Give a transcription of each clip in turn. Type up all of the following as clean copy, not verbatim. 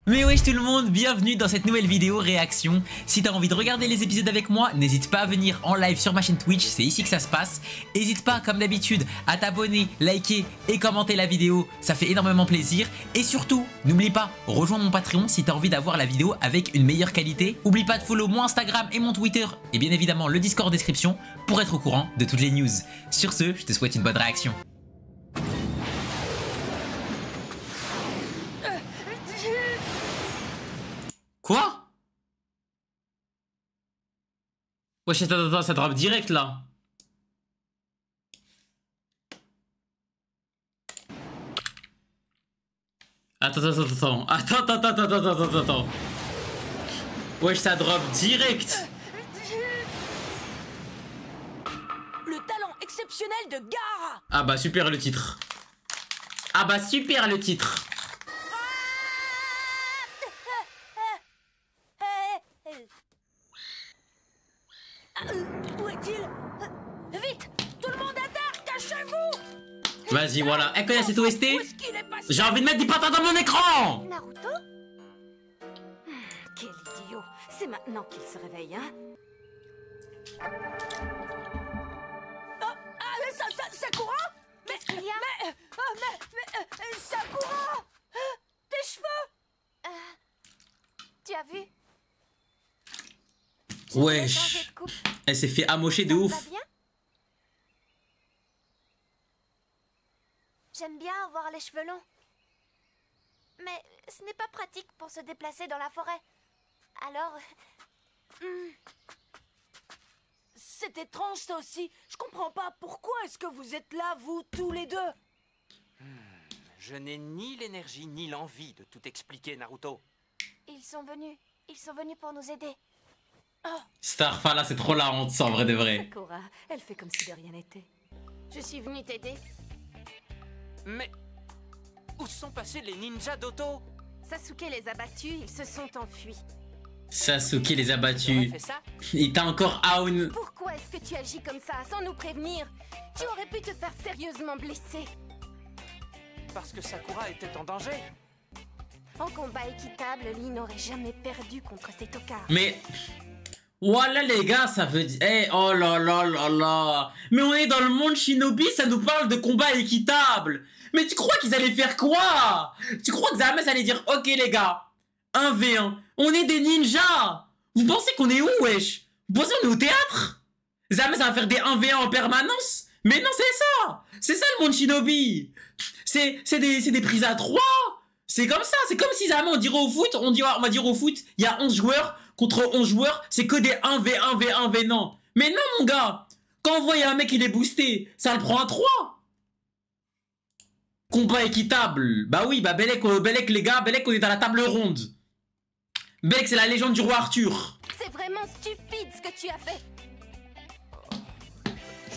Mais wesh tout le monde, bienvenue dans cette nouvelle vidéo réaction. Si t'as envie de regarder les épisodes avec moi, n'hésite pas à venir en live sur ma chaîne Twitch, c'est ici que ça se passe. N'hésite pas comme d'habitude à t'abonner, liker et commenter la vidéo, ça fait énormément plaisir. Et surtout, n'oublie pas, rejoins mon Patreon si t'as envie d'avoir la vidéo avec une meilleure qualité. Oublie pas de follow mon Instagram et mon Twitter et bien évidemment le Discord en description pour être au courant de toutes les news. Sur ce, je te souhaite une bonne réaction. Quoi? Wesh, attends, ça drop direct là. Attends. Wesh, ça drop direct. Le talent exceptionnel de Gaara. Ah bah super le titre. Ah bah super le titre. Où est-il? Vite! Tout le monde à terre! Cachez-vous! Vas-y, voilà. Elle connaît cette OST? Où est-ce qu'il est passé? J'ai envie de mettre des patates dans mon écran! Naruto? Quel idiot! C'est maintenant qu'il se réveille, hein? Sakura? Qu'est-ce qu'il y a? Mais Sakura! Tes cheveux! Tu as vu? Wesh. Elle s'est fait amocher de ouf. J'aime bien avoir les cheveux longs. Mais ce n'est pas pratique pour se déplacer dans la forêt. Alors... C'est étrange ça aussi. Je comprends pas. Pourquoi est-ce que vous êtes là, vous, tous les deux? Je n'ai ni l'énergie ni l'envie de tout expliquer, Naruto. Ils sont venus pour nous aider. Starfa là, c'est trop la honte, c'est en vrai de vrai. Sakura, elle fait comme si de rien n'était. Je suis venue t'aider. Mais où sont passés les ninjas d'Oto? Sasuke les a battus, ils se sont enfuis. Sasuke les a Tu battus. aurais fait ça? Il t'a encore Aoun. Pourquoi est-ce que tu agis comme ça, sans nous prévenir? Tu aurais pu te faire sérieusement blesser. Parce que Sakura était en danger. En combat équitable, Lee n'aurait jamais perdu contre ses tocards. Mais... Voilà les gars, ça veut dire... Eh, oh là là là là. Mais on est dans le monde Shinobi, ça nous parle de combat équitable. Mais tu crois qu'ils allaient faire quoi? Tu crois que Zamasu allait dire, ok les gars, 1v1, on est des ninjas. Vous pensez qu'on est où, wesh? Vous pensez qu'on est au théâtre? Zamasu va faire des 1v1 en permanence? Mais non, c'est ça. C'est ça le monde Shinobi. C'est des prises à 3. C'est comme ça, c'est comme si Zamasu on dirait au foot, on va dire au foot, il y a 11 joueurs. Contre 11 joueurs, c'est que des 1v1, V1, V non. Mais non, mon gars. Quand on voit un mec, il est boosté, ça le prend à 3. Combat équitable. Bah oui, bah Belek les gars, Belek, on est à la table ronde. Belek, c'est la légende du roi Arthur. C'est vraiment stupide ce que tu as fait.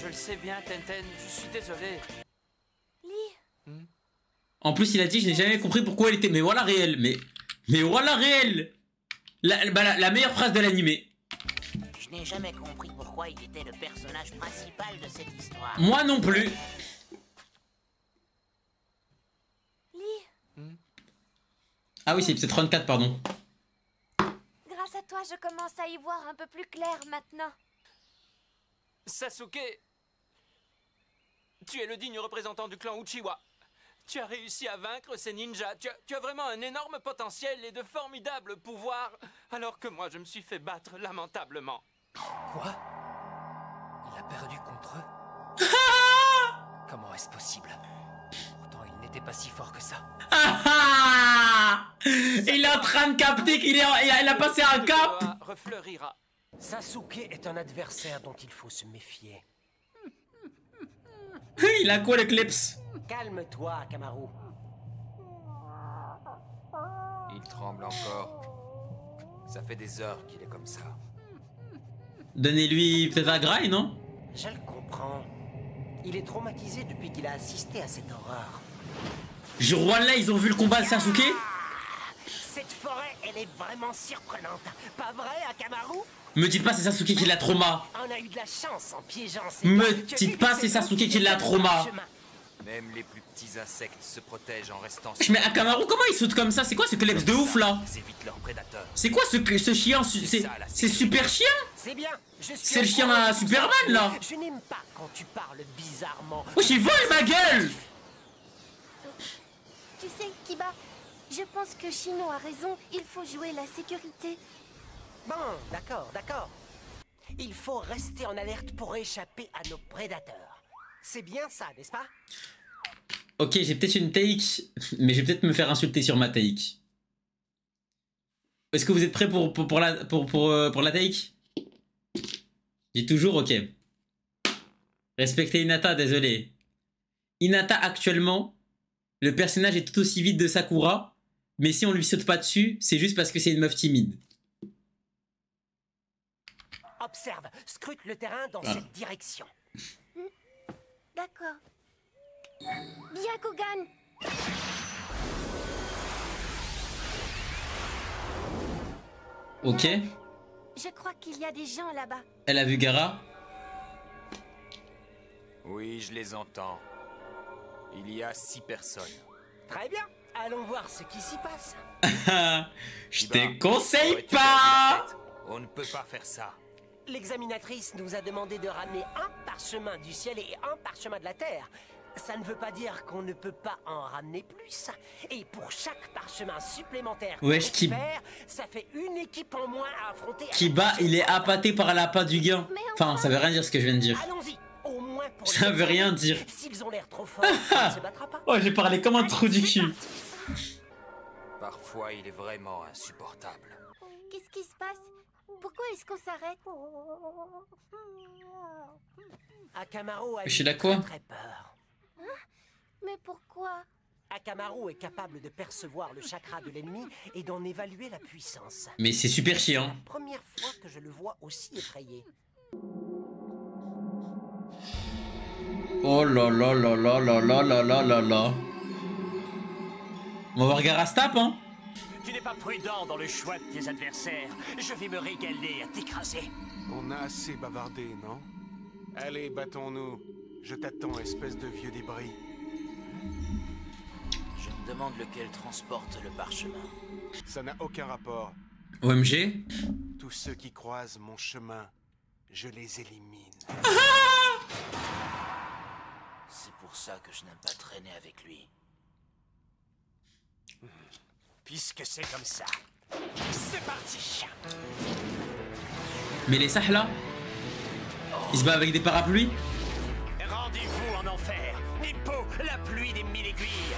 Je le sais bien, Tenten, je suis désolé. Lee. En plus, il a dit, je n'ai jamais compris pourquoi elle était... Mais voilà réel, mais voilà réel. La meilleure phrase de l'animé. Je n'ai jamais compris pourquoi il était le personnage principal de cette histoire. Moi non plus. Lee, Ah oui, c'est 34, pardon. grâce à toi, je commence à y voir un peu plus clair maintenant. Sasuke, tu es le digne représentant du clan Uchiwa. Tu as réussi à vaincre ces ninjas. Tu as vraiment un énorme potentiel et de formidables pouvoirs. Alors que moi, je me suis fait battre lamentablement. Quoi? Il a perdu contre eux? Comment est-ce possible? Pourtant, il n'était pas si fort que ça. Il est en train de capter qu'il a passé un cap. Refleurira. Sasuke est un adversaire dont il faut se méfier. Il a quoi le clips? Calme-toi, Kamaru. Il tremble encore. Ça fait des heures qu'il est comme ça. Donnez-lui peut-être un graille, non? Je le comprends. Il est traumatisé depuis qu'il a assisté à cette horreur. Là, ils ont vu le combat de Sasuke? Cette forêt, elle est vraiment surprenante. Pas vrai, Akamaru? Me dites pas c'est Sasuke qui l'a trauma. On a eu de la chance en piégeant ces Me gars. dites pas c'est Sasuke qui l'a trauma. Même les plus petits insectes se protègent en restant... Mais Akamaru, comment il saute comme ça? C'est quoi ce kleps de ouf là? Ils évitent leurs prédateurs. C'est quoi ce chien? C'est super chien? C'est bien. C'est le chien à Superman là. Je n'aime pas quand tu parles bizarrement. Oh, j'y vole ma gueule. Tu sais, Kiba, je pense que Shino a raison. Il faut jouer la sécurité. Bon, d'accord, d'accord. Il faut rester en alerte pour échapper à nos prédateurs. C'est bien ça, n'est-ce pas? Ok, j'ai peut-être une take, mais je vais peut-être me faire insulter sur ma take. Est-ce que vous êtes prêts pour la take? J'ai toujours ok. Respectez Hinata, désolé. Hinata, actuellement, le personnage est tout aussi vite de Sakura, mais si on lui saute pas dessus, c'est juste parce que c'est une meuf timide. Observe, scrute le terrain dans cette direction. D'accord. Byakugan. Ok. Je crois qu'il y a des gens là-bas. Elle a vu Gaara. Oui, je les entends. Il y a 6 personnes. Très bien, allons voir ce qui s'y passe. Je Kiba, te conseille aurais-tu perdu la pas. tête? On ne peut pas faire ça. L'examinatrice nous a demandé de ramener un parchemin du ciel et un parchemin de la terre. Ça ne veut pas dire qu'on ne peut pas en ramener plus. Et pour chaque parchemin supplémentaire qu'on Wesh, récupère, ça fait une équipe en moins à affronter. Kiba, il est appâté par l'appât du gain. Enfin, ça veut rien dire ce que je viens de dire. Allons-y, au moins pour Ça les veut rien dire. S'ils ont l'air trop forts, on ne se battra pas. Oh, j'ai parlé comme un trou du cul. Parfois, il est vraiment insupportable. Qu'est-ce qui se passe? Pourquoi est-ce qu'on s'arrête? Akamaru a Je suis eu d'accord. très peur. Mais pourquoi? Akamaru est capable de percevoir le chakra de l'ennemi et d'en évaluer la puissance. Mais c'est super C'est chiant. la première fois que je le vois aussi effrayé. Oh là là là là là là là là là là. On va voir Gaara se tape, hein. Tu n'es pas prudent dans le choix de tes adversaires. Je vais me régaler à t'écraser. On a assez bavardé, non? Allez, battons-nous. Je t'attends, espèce de vieux débris. Je me demande lequel transporte le parchemin. Ça n'a aucun rapport. OMG. Tous ceux qui croisent mon chemin, je les élimine. C'est pour ça que je n'aime pas traîner avec lui. Puisque c'est comme ça, c'est parti. Mais les Sahla, ils se battent avec des parapluies. Rendez-vous en enfer. Nippo, la pluie des 1000 aiguilles.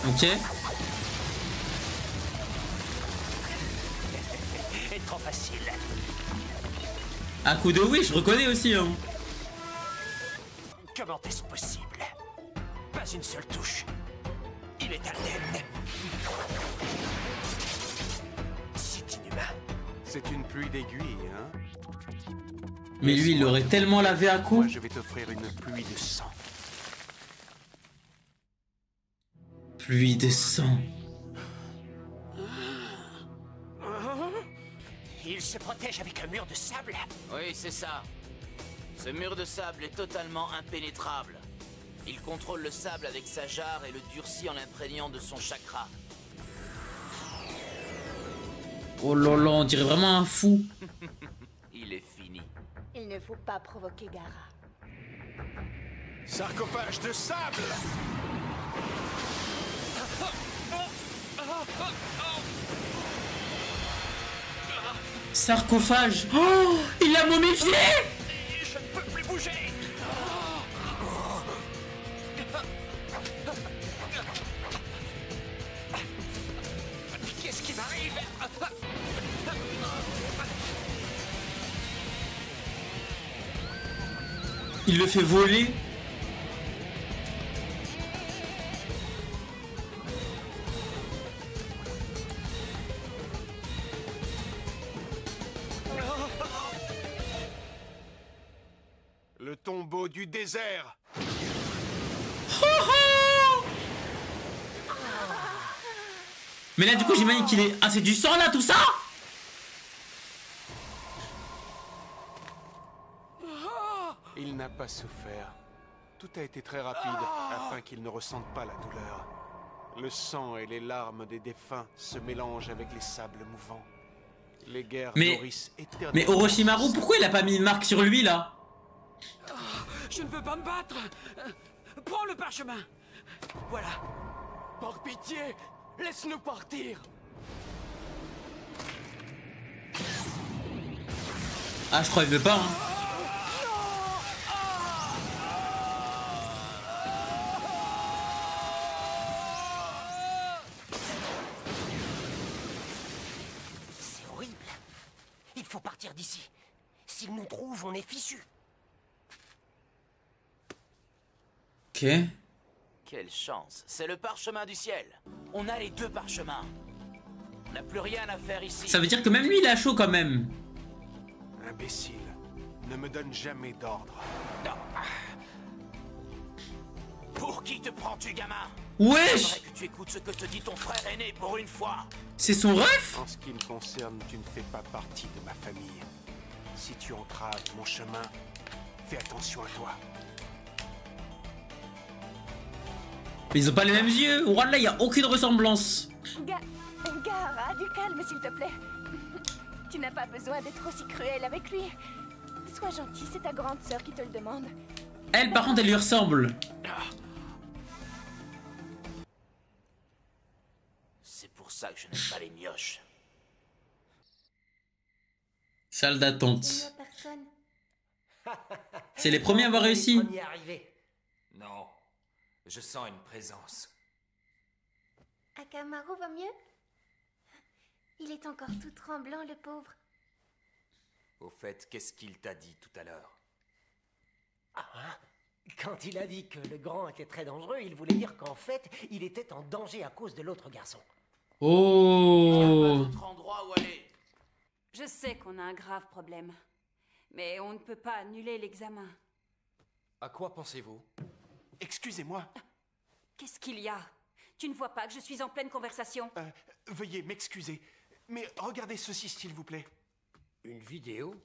Ok. C'est trop facile. Un coup de oui, je reconnais aussi, hein. Comment est-ce possible? Pas une seule touche. Il est indemne. C'est inhumain. C'est une pluie d'aiguilles, hein? Mais lui, il l'aurait tellement lavé à coups. Moi, je vais t'offrir une pluie de sang. Pluie de sang. Il se protège avec un mur de sable. Oui, c'est ça. Ce mur de sable est totalement impénétrable. Il contrôle le sable avec sa jarre et le durcit en l'imprégnant de son chakra. Oh là là, on dirait vraiment un fou. Il est fini. Il ne faut pas provoquer Gaara. Sarcophage de sable! Sarcophage. Oh, il l'a momifié. Je ne peux plus bouger. Qu'est-ce qui m'arrive? Il le fait voler. Le tombeau du désert! Mais là, du coup, j'imagine qu'il est... Ah, c'est du sang, là, tout ça? Il n'a pas souffert. Tout a été très rapide afin qu'ils ne ressentent pas la douleur. Le sang et les larmes des défunts se mélangent avec les sables mouvants. Les guerres nourrissent éternellement. Mais Orochimaru, pourquoi il a pas mis une marque sur lui là? Je ne veux pas me battre. Prends le parchemin. Voilà. Par pitié, laisse-nous partir. Ah, je crois qu'il veut pas, hein. C'est horrible. Il faut partir d'ici. S'ils nous trouvent, on est fichus. Ok. Quelle chance. C'est le parchemin du ciel. On a les deux parchemins. On n'a plus rien à faire ici. Ça veut dire que même lui, il a chaud quand même. Imbécile. Ne me donne jamais d'ordre. Pour qui te prends-tu, gamin? Wesh! J'aimerais que tu écoutes ce que te dit ton frère aîné pour une fois. C'est son ref? En ce qui me concerne, tu ne fais pas partie de ma famille. Si tu entraves mon chemin, fais attention à toi. Mais ils ont pas les mêmes yeux. Voilà, il y a aucune ressemblance. Gaara, du calme s'il te plaît. Tu n'as pas besoin d'être aussi cruel avec lui. Sois gentil, c'est ta grande sœur qui te le demande. Elle, par contre, elle lui ressemble. C'est pour ça que je n'aime pas les mioches. Salle d'attente. C'est les premiers à avoir réussi. Non, je sens une présence. Akamaru va mieux? Il est encore tout tremblant, le pauvre. Au fait, qu'est-ce qu'il t'a dit tout à l'heure? Quand il a dit que le grand était très dangereux, il voulait dire qu'en fait, il était en danger à cause de l'autre garçon. Oh. Endroit où aller. Je sais qu'on a un grave problème, mais on ne peut pas annuler l'examen. À quoi pensez-vous? Excusez-moi. Qu'est-ce qu'il y a? Tu ne vois pas que je suis en pleine conversation? Veuillez m'excuser, mais regardez ceci s'il vous plaît. Une vidéo?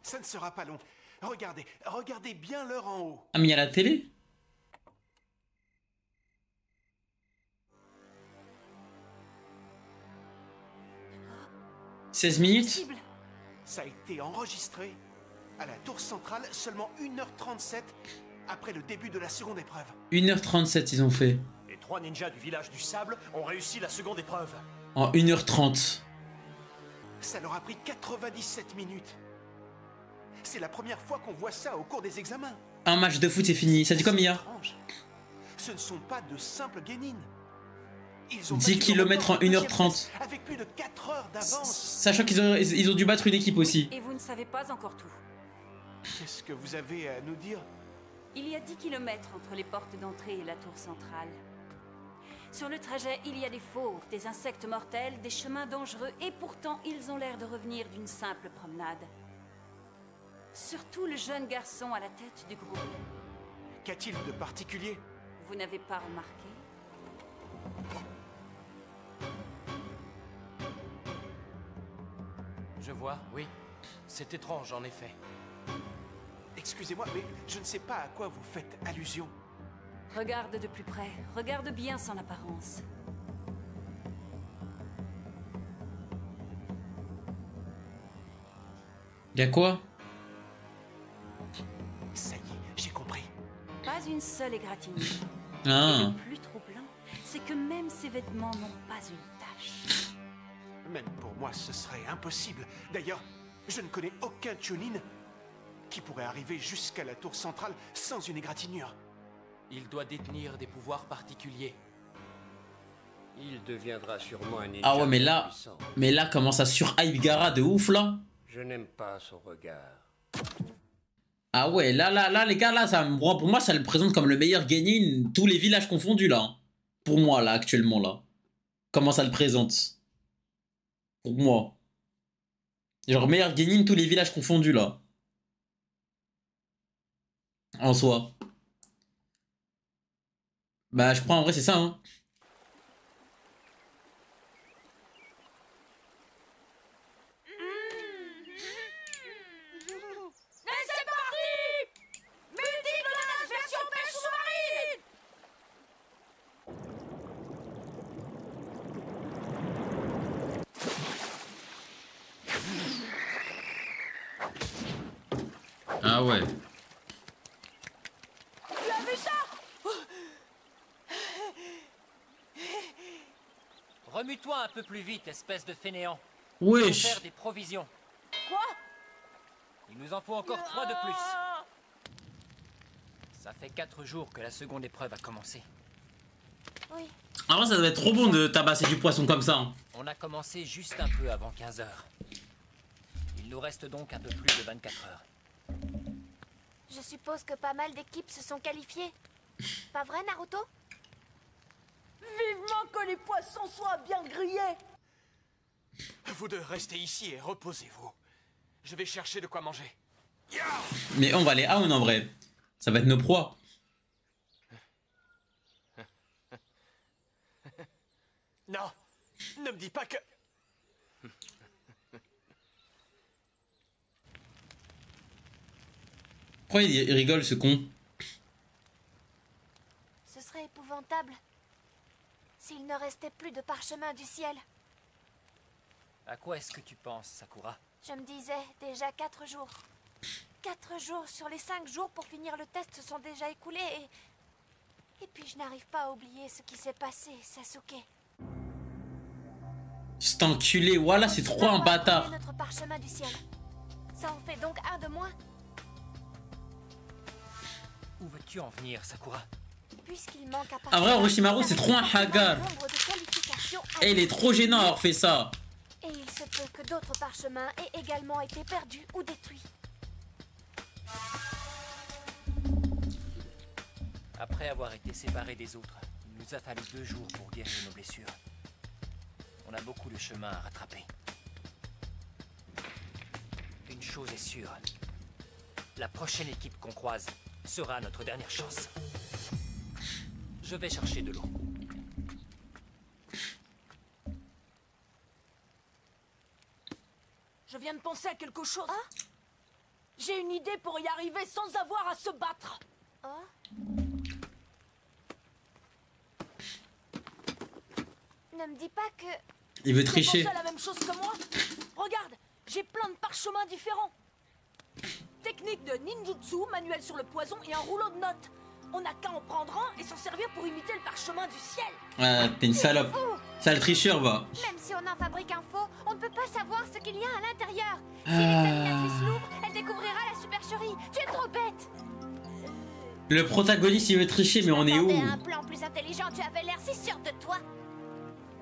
Ça ne sera pas long. Regardez, regardez bien l'heure en haut. Ah, mais il y a la télé? « 16 minutes ?» Ça a été enregistré à la tour centrale seulement 1h37 après le début de la seconde épreuve. 1h37 ils ont fait. Les 3 ninjas du village du sable ont réussi la seconde épreuve. En 1h30. Ça leur a pris 97 minutes. C'est la première fois qu'on voit ça au cours des examens. Un match de foot c'est fini. Ça dit quoi Mia? Ce ne sont pas de simples guenines. 10 km en 1h30. Avec plus de 4 heures d'avance. Sachant qu'ils ont dû battre une équipe aussi. Et vous ne savez pas encore tout. Qu'est-ce que vous avez à nous dire? Il y a 10 km entre les portes d'entrée et la tour centrale. Sur le trajet, il y a des fauves, des insectes mortels, des chemins dangereux, et pourtant ils ont l'air de revenir d'une simple promenade. Surtout le jeune garçon à la tête du groupe. Qu'a-t-il de particulier? Vous n'avez pas remarqué? Je vois, oui. C'est étrange, en effet. Excusez-moi, mais je ne sais pas à quoi vous faites allusion. Regarde de plus près. Regarde bien son apparence. Y'a quoi? Ça y est, j'ai compris. Pas une seule égratignure. Ah. Et le plus troublant, c'est que même ses vêtements n'ont pas une tache. Même pour moi, ce serait impossible. D'ailleurs, je ne connais aucun Chunin qui pourrait arriver jusqu'à la tour centrale sans une égratignure. Il doit détenir des pouvoirs particuliers. Il deviendra sûrement un ninja. Ah ouais, mais là, comment ça surhype Gaara de ouf là? Je n'aime pas son regard. Ah ouais, là, les gars, là, pour moi, ça le présente comme le meilleur genin, tous les villages confondus là. Pour moi, là, actuellement, là. Comment ça le présente? Pour moi. Genre, meilleur genin, tous les villages confondus là. En soi. Bah, je crois en vrai, c'est ça, hein. Ah ouais. Tu as vu ça? Remue-toi un peu plus vite, espèce de fainéant. Wesh. Il faut faire des provisions. Quoi? Il nous en faut encore 3 de plus. Ça fait 4 jours que la seconde épreuve a commencé. Oui. En vrai, ça doit être trop bon de tabasser du poisson comme ça. Hein. On a commencé juste un peu avant 15 heures. Il nous reste donc un peu plus de 24 heures. Je suppose que pas mal d'équipes se sont qualifiées. Pas vrai, Naruto? Vivement que les poissons soient bien grillés. Vous deux, restez ici et reposez-vous. Je vais chercher de quoi manger. Mais on va aller out en vrai. Ça va être nos proies. Non, ne me dis pas que... Pourquoi il rigole ce con? Ce serait épouvantable s'il ne restait plus de parchemin du ciel. À quoi est-ce que tu penses, Sakura? Je me disais, déjà 4 jours. 4 jours sur les 5 jours pour finir le test se sont déjà écoulés et puis je n'arrive pas à oublier ce qui s'est passé, Sasuke. Cet enculé, voilà, c'est trop un bâtard. Notre parchemin du ciel. Ça en fait donc un de moins. Où veux-tu en venir, Sakura? Puisqu'il manque à En vrai, Orochimaru, c'est trop un hagar. Et il est trop gênant d'avoir fait ça. Et il se peut que d'autres parchemins aient également été perdus ou détruits. Après avoir été séparés des autres, il nous a fallu 2 jours pour guérir nos blessures. On a beaucoup de chemin à rattraper. Une chose est sûre. La prochaine équipe qu'on croise sera notre dernière chance. Je vais chercher de l'eau. Je viens de penser à quelque chose. Hein? J'ai une idée pour y arriver sans avoir à se battre. Ne me dis pas que... Il veut tricher. Tu penses à la même chose que moi? Regarde, j'ai plein de parchemins différents. Technique de ninjutsu, manuel sur le poison et un rouleau de notes. On n'a qu'à en prendre un et s'en servir pour imiter le parchemin du ciel. Ah, t'es une salope. Sale tricheur, va. Même si on en fabrique un faux, on ne peut pas savoir ce qu'il y a à l'intérieur. Si l'examinatrice l'ouvre, elle découvrira la supercherie. Tu es trop bête. Le protagoniste, il veut tricher, mais on est où? Un plan plus intelligent, tu avais l'air si sûr de toi.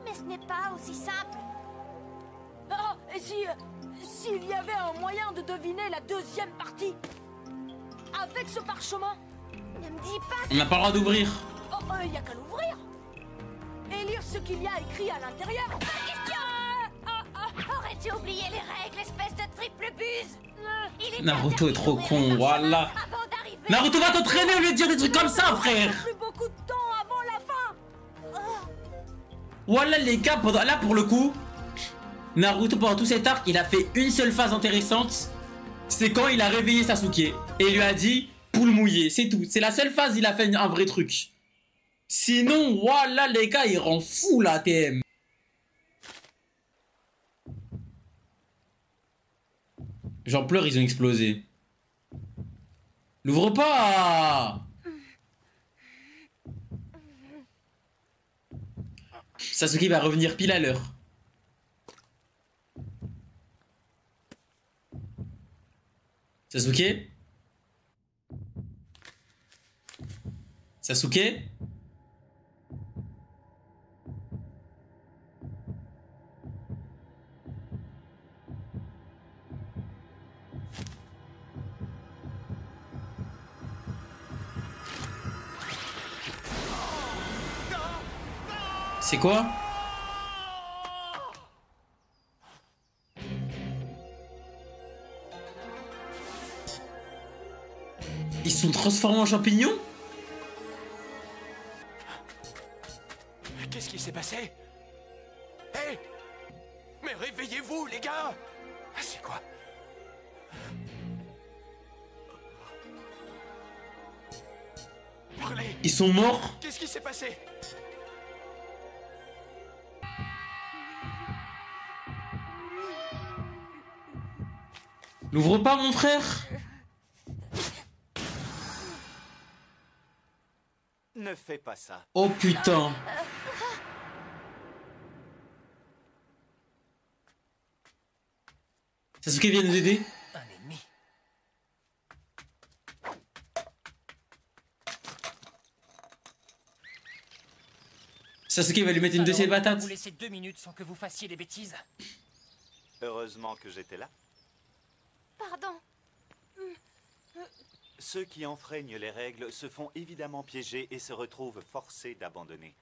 Mais ce n'est pas aussi simple. Oh, et s'il y avait un moyen de deviner la deuxième partie avec ce parchemin? Ne me dis pas. On n'a pas le droit d'ouvrir. Oh, il n'y a qu'à l'ouvrir et lire ce qu'il y a écrit à l'intérieur. Pas question. Aurais-tu oublié les règles, espèce de triple buse? Naruto est trop con, voilà. Naruto va t'entraîner au lieu de dire des trucs comme ça, frère. Plus beaucoup de temps avant la fin. Voilà les gars, là pour le coup, Naruto pendant tout cet arc, il a fait une seule phase intéressante. C'est quand il a réveillé Sasuke et il lui a dit poule mouillée, c'est tout. C'est la seule phase où il a fait un vrai truc. Sinon, voilà les gars, il rend fou la TM. J'en pleure, ils ont explosé. L'ouvre pas. Sasuke va revenir pile à l'heure. Sasuke? Sasuke? C'est quoi? Ils sont transformés en champignons? Qu'est-ce qui s'est passé? Hé! Mais réveillez-vous, les gars! C'est quoi? Parlez! Ils sont morts? Qu'est-ce qui s'est passé? L'ouvre pas, mon frère? Ne fais pas ça. Oh putain. Sasuke vient nous aider. Un ennemi. Sasuke va lui mettre une de ses batates. Vous laissez 2 minutes sans que vous fassiez des bêtises. Heureusement que j'étais là. Pardon. Ceux qui enfreignent les règles se font évidemment piéger et se retrouvent forcés d'abandonner.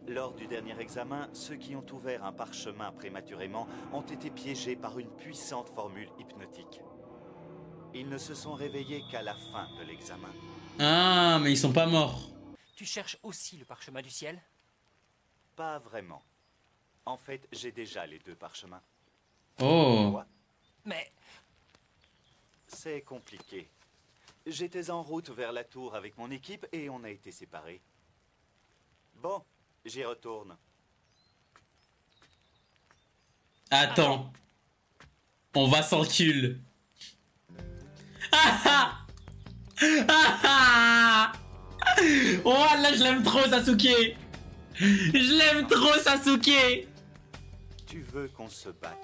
Lors du dernier examen, ceux qui ont ouvert un parchemin prématurément ont été piégés par une puissante formule hypnotique. Ils ne se sont réveillés qu'à la fin de l'examen. Ah, mais ils sont pas morts. Tu cherches aussi le parchemin du ciel? Pas vraiment. En fait, j'ai déjà les 2 parchemins. Oh. Quoi? Mais... C'est compliqué. J'étais en route vers la tour avec mon équipe et on a été séparés. Bon, j'y retourne. Attends. On va sans cul. Oh là, je l'aime trop, Sasuke. Je l'aime trop, Sasuke. Tu veux qu'on se batte?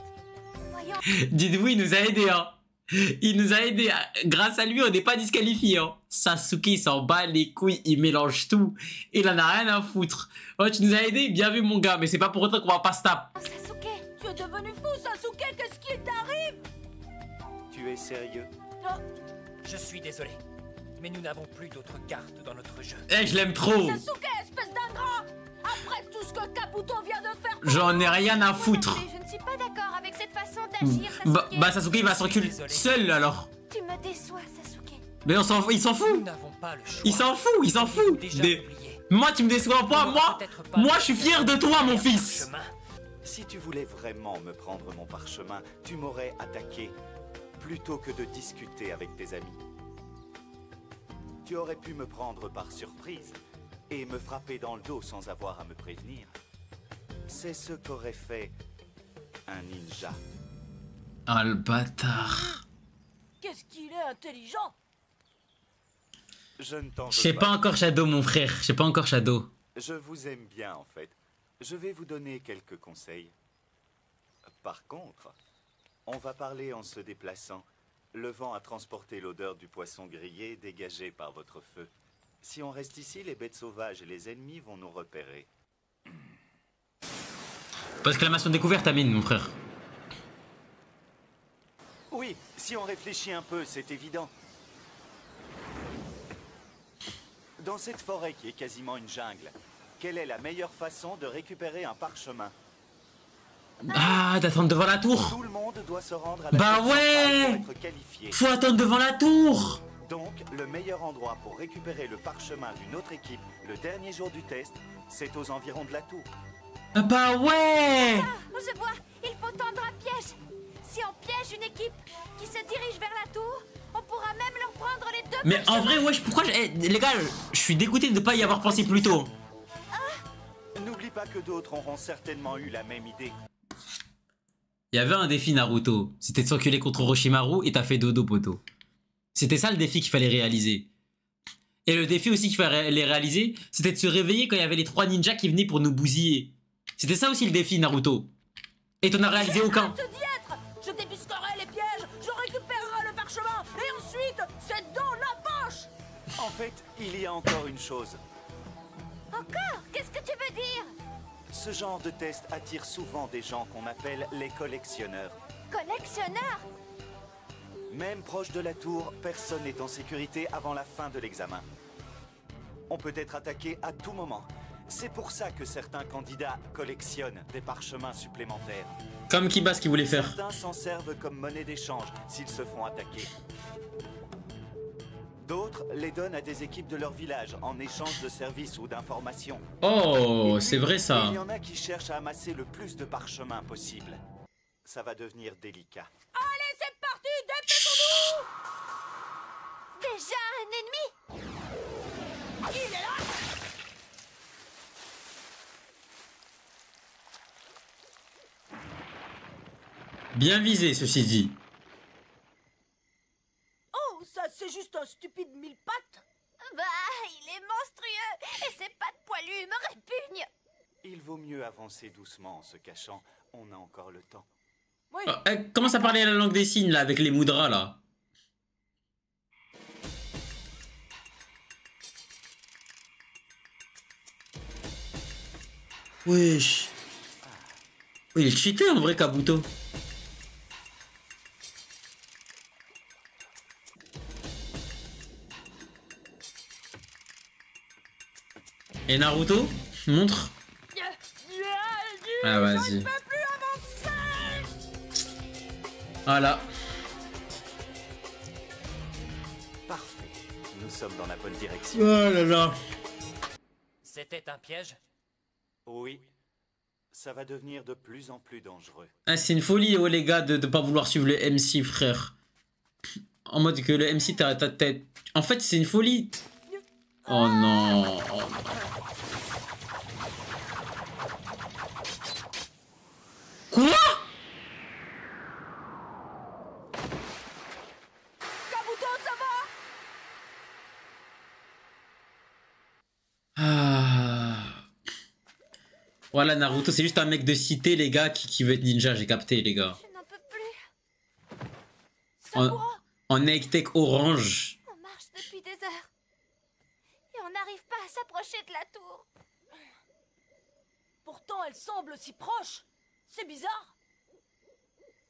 Dites-vous, il nous a aidés, hein. Il nous a aidés. Grâce à lui, on n'est pas disqualifié, hein. Sasuke, il s'en bat les couilles, il mélange tout. Il en a rien à foutre. Oh, tu nous as aidés, bien vu, mon gars, mais c'est pas pour autant qu'on va pas se taper. Sasuke, tu es devenu fou, Sasuke, qu'est-ce qui t'arrive? Tu es sérieux? Je suis désolé, mais nous n'avons plus d'autres cartes dans notre jeu. Eh, je l'aime trop. Sasuke, espèce d'ingrat! Après tout ce que Kabuto vient de faire... J'en ai rien à foutre. Je ne suis pas d'accord avec cette façon d'agir, Sasuke. Bah, Sasuke, il va s'enculer seul, alors. Tu me déçois, Sasuke. Mais il s'en fout. Il s'en fout. Moi, tu me déçois pas, moi, je suis fier de toi, mon fils. Si tu voulais vraiment me prendre mon parchemin, tu m'aurais attaqué, plutôt que de discuter avec tes amis. Tu aurais pu me prendre par surprise et me frapper dans le dos sans avoir à me prévenir. C'est ce qu'aurait fait un ninja. Ah, le bâtard. Qu'est-ce qu'il est intelligent! Je ne t'en veux pas. Je sais pas encore Shadow, mon frère. Je sais pas encore Shadow. Je vous aime bien, en fait. Je vais vous donner quelques conseils. Par contre, on va parler en se déplaçant. Le vent a transporté l'odeur du poisson grillé dégagé par votre feu. Si on reste ici, les bêtes sauvages et les ennemis vont nous repérer. Exclamation découverte, Amine, mon frère. Oui, si on réfléchit un peu, c'est évident. Dans cette forêt qui est quasiment une jungle, quelle est la meilleure façon de récupérer un parchemin? Ah, d'attendre devant la tour. Tout le monde doit se rendre à la bah tour ouais pour être qualifié. Faut attendre devant la tour. Donc, le meilleur endroit pour récupérer le parchemin d'une autre équipe le dernier jour du test, c'est aux environs de la tour. Ah bah ouais. Ah, je vois, il faut tendre un piège. Si on piège une équipe qui se dirige vers la tour, on pourra même leur prendre les 2 Mais parchemins. en vrai, wesh, pourquoi les gars, je suis dégoûté de ne pas y avoir pensé plus tôt. N'oublie pas que d'autres auront certainement eu la même idée. Il y avait un défi Naruto, c'était de s'enculer contre Orochimaru et t'as fait dodo, poto. C'était ça le défi qu'il fallait réaliser. Et le défi aussi qu'il fallait réaliser, c'était de se réveiller quand il y avait les 3 ninjas qui venaient pour nous bousiller. C'était ça aussi le défi Naruto. Et t'en as réalisé aucun. Je débusquerai les pièges, je récupérerai le parchemin, et ensuite, c'est dans la poche. En fait, il y a encore une chose. Encore? Qu'est-ce que tu veux dire? Ce genre de test attire souvent des gens qu'on appelle les collectionneurs. Collectionneurs? Même proche de la tour, personne n'est en sécurité avant la fin de l'examen. On peut être attaqué à tout moment. C'est pour ça que certains candidats collectionnent des parchemins supplémentaires. Comme Kibas qui voulait faire. Certains s'en servent comme monnaie d'échange s'ils se font attaquer. D'autres les donnent à des équipes de leur village en échange de services ou d'informations. Oh, c'est vrai ça. Il y en a qui cherchent à amasser le plus de parchemins possible. Ça va devenir délicat. Allez, c'est parti, dépêchons-nous! Déjà un ennemi? Il est là! Bien visé, ceci dit. Oh, ça c'est juste un stupide 1000 pattes. Bah, il est monstrueux. lui me répugne. Il vaut mieux avancer doucement en se cachant. On a encore le temps. Oui. Oh, elle commence à parler la langue des signes là, avec les moudras là. Wesh. Oh, il est cheaté en vrai, Kabuto. Et Naruto, montre. Ah vas-y. Voilà. Parfait. Nous sommes dans la bonne direction. Oh là là. C'était un piège? Oui. Ça va devenir de plus en plus dangereux. Ah, c'est une folie, oh les gars, de pas vouloir suivre le MC, frère. En mode que le MC, t'as ta tête. En fait, c'est une folie. Oh non. Oh non. Quoi? Kabuto, ça va? Ah. Voilà, Naruto, c'est juste un mec de cité, les gars, qui veut être ninja, j'ai capté, les gars. Je n'en peux plus. En egg tech orange. On marche depuis des heures. Et on n'arrive pas à s'approcher de la tour. Pourtant, elle semble si proche. C'est bizarre.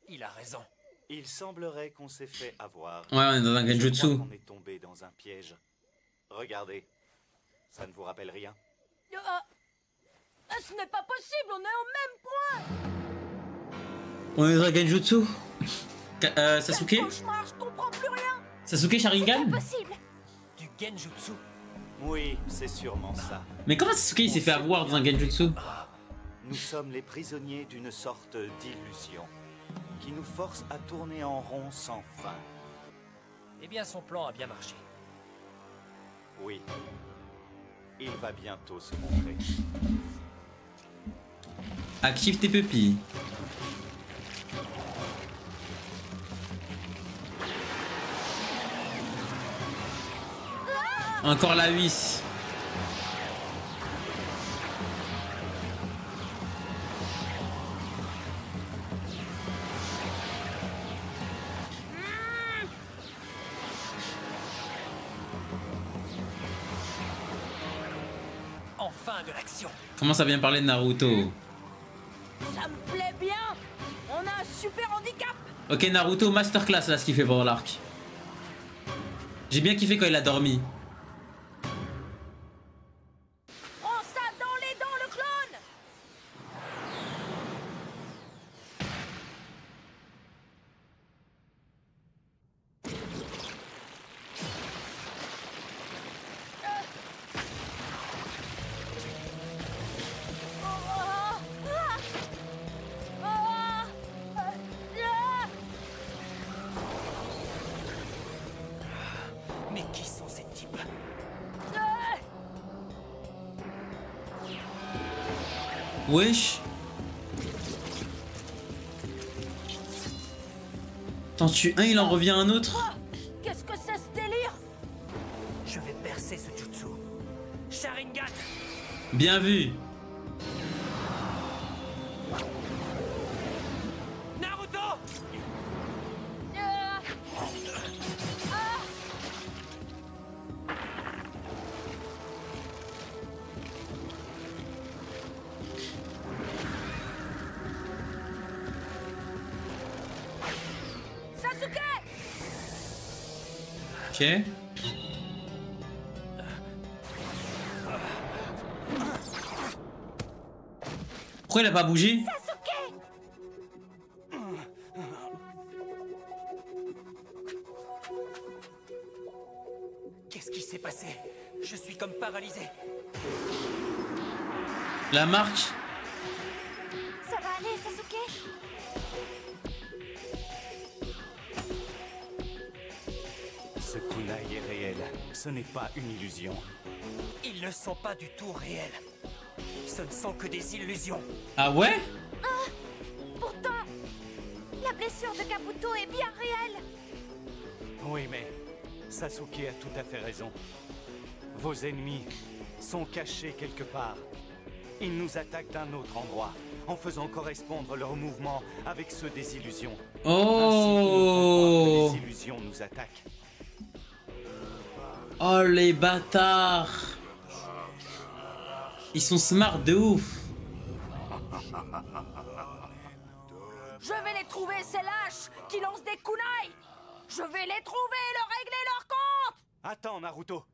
Il a raison. Il semblerait qu'on s'est fait avoir. Ouais, on est dans un genjutsu. Je crois qu'on est tombé dans un piège. Regardez. Ça ne vous rappelle rien? Ce n'est pas possible, on est au même point. On est dans un genjutsu. Sasuke? Cauchemar, je comprends plus rien. Sasuke Sharingan? Possible. Du genjutsu? Oui, c'est sûrement ça. Mais comment Sasuke il s'est fait avoir dans un genjutsu? Nous sommes les prisonniers d'une sorte d'illusion qui nous force à tourner en rond sans fin. Eh bien, son plan a bien marché. Oui. Il va bientôt se montrer. Active tes pupilles. Encore la huisse. Enfin de l'action. Commence à bien parler de Naruto. Ça me plaît bien. On a un super handicap. Ok, Naruto, masterclass là, ce qu'il fait pour l'arc. J'ai bien kiffé quand il a dormi. Prends ça dans les dents, le clone. Mais qui sont ces types? Wesh. T'en tues un, il en revient un autre. Qu'est-ce que c'est ce délire? Je vais percer ce jutsu. Sharingan! Bien vu. Naruto! Sasuke! Ok. Pourquoi il a pas bougé? Qu'est-ce qui s'est passé? Je suis comme paralysé. La marque. Ça va aller, Sasuke? Ce kunai est réel. Ce n'est pas une illusion. Ils ne sont pas du tout réels. Ce ne sont que des illusions. Ah ouais? Pourtant, la blessure de Kabuto est bien réelle. Oui, mais Sasuke a tout à fait raison. Vos ennemis sont cachés quelque part. Ils nous attaquent d'un autre endroit, en faisant correspondre leurs mouvements avec ceux des illusions. Oh! Ainsi, les illusions nous attaquent. Oh les bâtards! Ils sont smart de ouf! Je vais les trouver, ces lâches qui lancent des kunai! Je vais les trouver et leur régler leur compte! Attends, Naruto!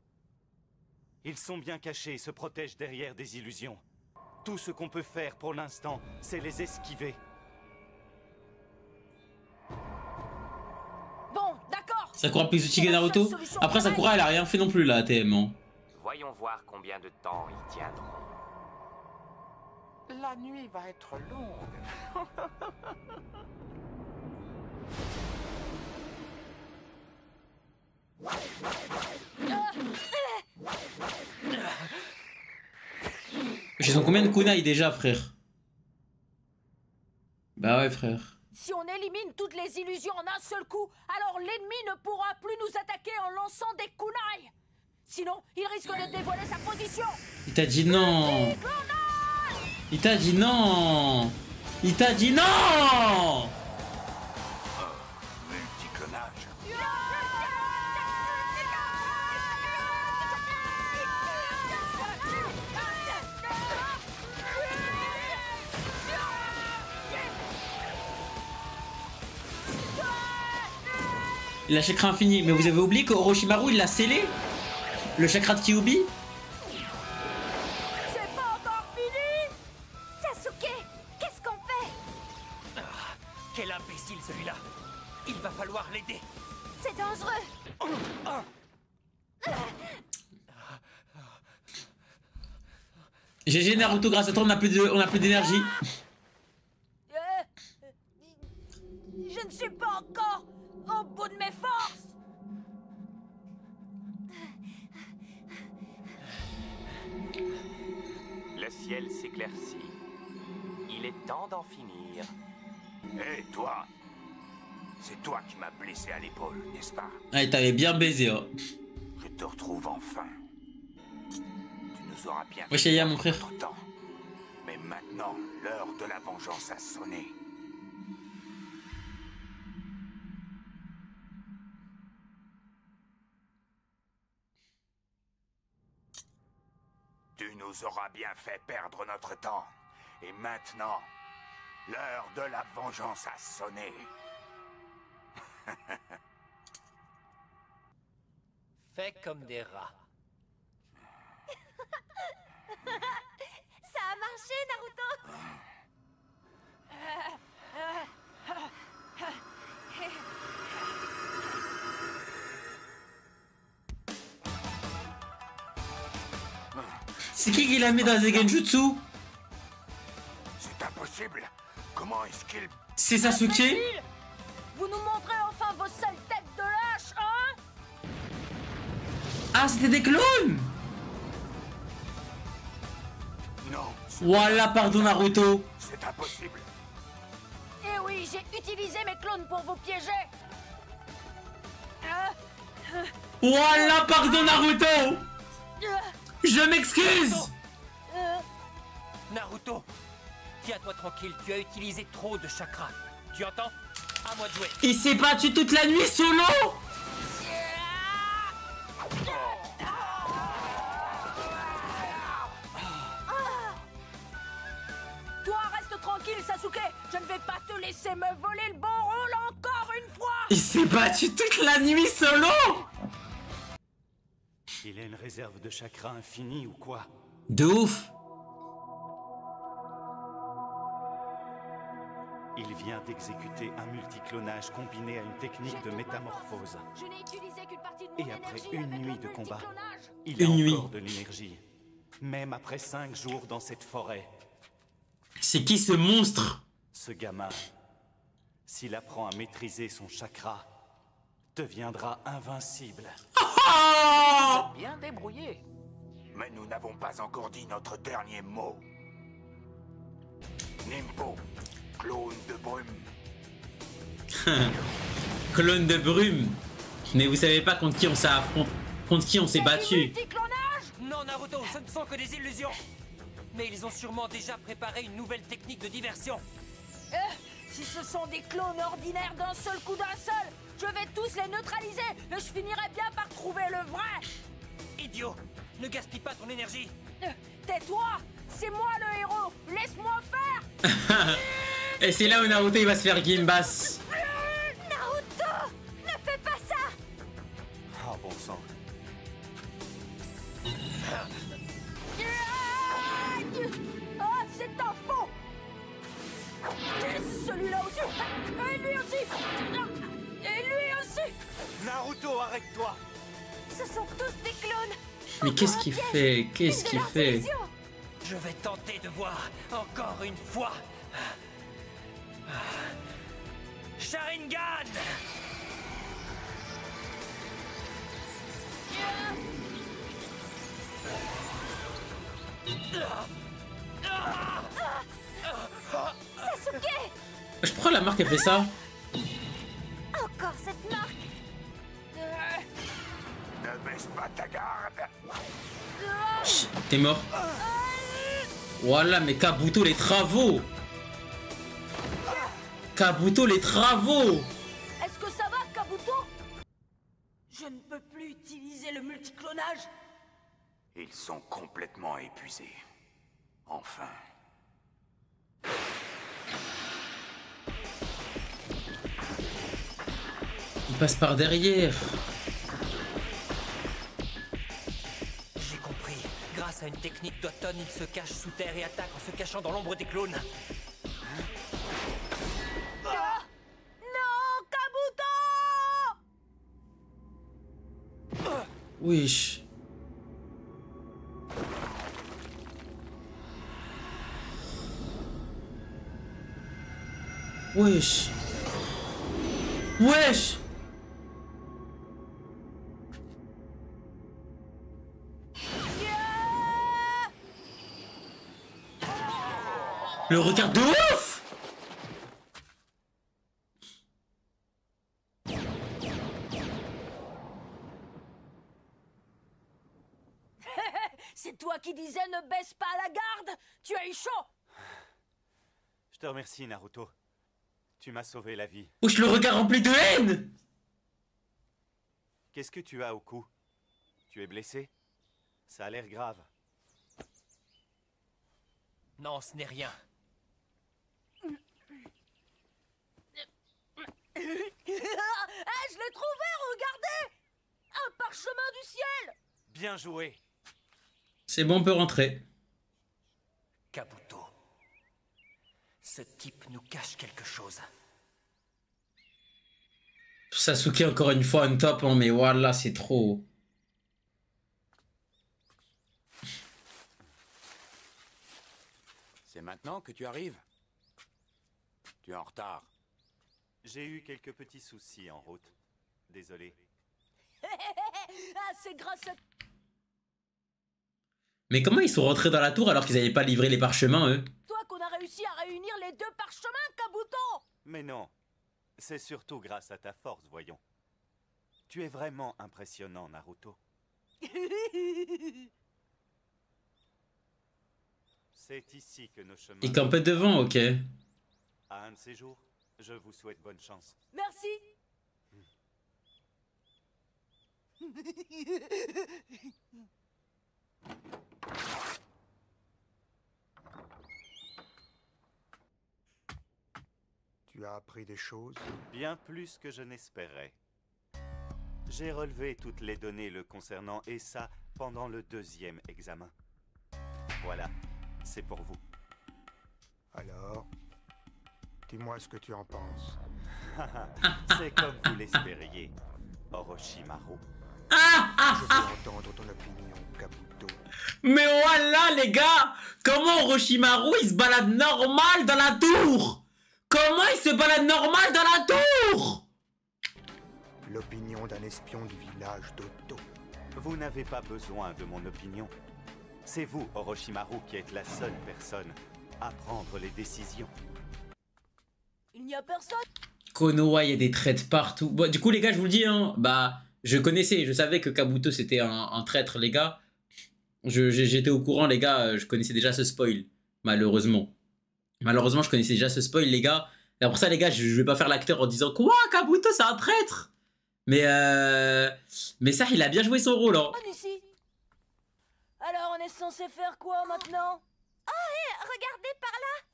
Ils sont bien cachés et se protègent derrière des illusions. Tout ce qu'on peut faire pour l'instant, c'est les esquiver. Bon, d'accord! Sakura plus utile que Naruto? Après Sakura elle a rien fait non plus là, TM. Hein. Voyons voir combien de temps ils tiendront. La nuit va être longue. Ils ont combien de kunai déjà, frère? Bah ouais, frère. Si on élimine toutes les illusions en un seul coup, alors l'ennemi ne pourra plus nous attaquer en lançant des kunai. Sinon, il risque de dévoiler sa position. Il t'a dit non. Il t'a dit non. Il t'a dit non. Multiclonage. Il a chakra infini. Mais vous avez oublié qu'Orochimaru il l'a scellé? Le chakra de Kyuubi? C'est pas encore fini! Sasuke, qu'est-ce qu'on fait? Quel imbécile celui-là! Il va falloir l'aider! C'est dangereux! GG Naruto, grâce à toi on a plus d'énergie. Je ne suis pas encore au bout de mes forces! Le ciel s'éclaircit. Il est temps d'en finir. Hé, toi! C'est toi qui m'as blessé à l'épaule, n'est-ce pas? Ah, il t'avait bien baisé, hein. Je te retrouve enfin. Tu nous auras bien Wesh, Yaya, mon frère. notre temps. Mais maintenant, l'heure de la vengeance a sonné. Tu nous auras bien fait perdre notre temps. Et maintenant, l'heure de la vengeance a sonné. Fais comme des rats. Ça a marché, Naruto! C'est qui l'a mis dans les genjutsu? C'est impossible. Comment est-ce qu'il... C'est Sasuke? Vous nous montrez enfin vos sales têtes de lâches, hein? Ah, c'était des clones? Non. Voilà, pardon Naruto. C'est impossible. Eh oui, j'ai utilisé mes clones pour vous piéger. Voilà, pardon Naruto. Je m'excuse. Naruto, tiens-toi tranquille, tu as utilisé trop de chakras. Tu entends? À moi de jouer. Il s'est battu toute la nuit solo. Toi, reste tranquille, Sasuke. Je ne vais pas te laisser me voler le bon rôle encore une fois. Il s'est battu toute la nuit solo. Il a une réserve de chakra infinie ou quoi? De ouf. Il vient d'exécuter un multiclonage combiné à une technique de métamorphose. Je n'ai utilisé qu'une partie de mon Et après énergie une avec nuit le de combat, multiclonage. il a Une nuit. encore de l'énergie. Même après 5 jours dans cette forêt. C'est qui ce monstre? Ce gamin, s'il apprend à maîtriser son chakra, deviendra invincible. Oh! Bien débrouillé. Mais nous n'avons pas encore dit notre dernier mot. Nimpo, clone de brume. Clone de brume. Mais vous savez pas contre qui on s'est battu. Multiclonage? Non, Naruto, ce ne sont que des illusions. Mais ils ont sûrement déjà préparé une nouvelle technique de diversion. Si ce sont des clones ordinaires d'un seul coup d'un seul, je vais tous les neutraliser et je finirai bien par trouver le vrai. Idiot, ne gaspille pas ton énergie. Tais-toi, c'est moi le héros, laisse-moi faire. Et c'est là où Naruto il va se faire Gimbas. Naruto, ne fais pas ça. Oh bon sang. Oh, c'est un faux. Celui-là aussi. Et lui aussi. Et lui aussi. Naruto, arrête-toi. Ce sont tous des clones. Mais qu'est-ce qu'il fait? Qu'est-ce qu'il fait? Je vais tenter de voir encore une fois. Sharingan! Sasuke! Je prends la marque, elle fait ça. Encore cette marque. Ne baisse pas ta garde. Chut, t'es mort. Voilà, mais Kabuto les travaux. Kabuto les travaux. Est-ce que ça va, Kabuto? Je ne peux plus utiliser le multiclonage. Ils sont complètement épuisés. Enfin. Il passe par derrière. J'ai compris. Grâce à une technique d'automne, il se cache sous terre et attaque en se cachant dans l'ombre des clones. Non, Kabuto! Wesh. Wesh. Wesh. Le regard de ouf. C'est toi qui disais ne baisse pas la garde. Tu as eu chaud. Je te remercie, Naruto. Tu m'as sauvé la vie. Wesh, le regard rempli de haine. Qu'est-ce que tu as au cou? Tu es blessé? Ça a l'air grave. Non, ce n'est rien. Ah, je l'ai trouvé, regardez! Un parchemin du ciel! Bien joué. C'est bon, on peut rentrer. Kabuto. Ce type nous cache quelque chose. Sasuke encore une fois on top, hein, mais voilà, c'est trop. C'est maintenant que tu arrives? Tu es en retard. J'ai eu quelques petits soucis en route. Désolé. Ah, c'est grâce à... Mais comment ils sont rentrés dans la tour alors qu'ils n'avaient pas livré les parchemins, eux? toi qu'on a réussi à réunir les deux parchemins, Kabuto! Mais non. C'est surtout grâce à ta force, voyons. Tu es vraiment impressionnant, Naruto. C'est ici que nos chemins... Ils campaient devant, ok. À un de ces jours, je vous souhaite bonne chance. Merci! Tu as appris des choses? Bien plus que je n'espérais. J'ai relevé toutes les données le concernant et ça pendant le deuxième examen. Voilà, c'est pour vous. Alors, dis-moi ce que tu en penses. C'est comme vous l'espériez, Orochimaru. Je veux entendre ton opinion, Kabuto. Mais voilà, les gars! Comment Orochimaru, il se balade normal dans la tour? Comment il se balade normal dans la tour? L'opinion d'un espion du village d'Oto. Vous n'avez pas besoin de mon opinion. C'est vous, Orochimaru, qui êtes la seule personne à prendre les décisions. Il n'y a personne. Konoha, il y a des traîtres partout. Bon, du coup, les gars, je vous le dis, hein, bah, je connaissais, je savais que Kabuto, c'était un traître, les gars. J'étais au courant, les gars, je connaissais déjà ce spoil, malheureusement. Malheureusement, je connaissais déjà ce spoil, les gars. Et pour ça, les gars, je vais pas faire l'acteur en disant « Quoi, Kabuto, c'est un traître !» Mais ça, il a bien joué son rôle, hein. Ici. Alors, on est censé faire quoi maintenant? Oh, hé, regardez par là.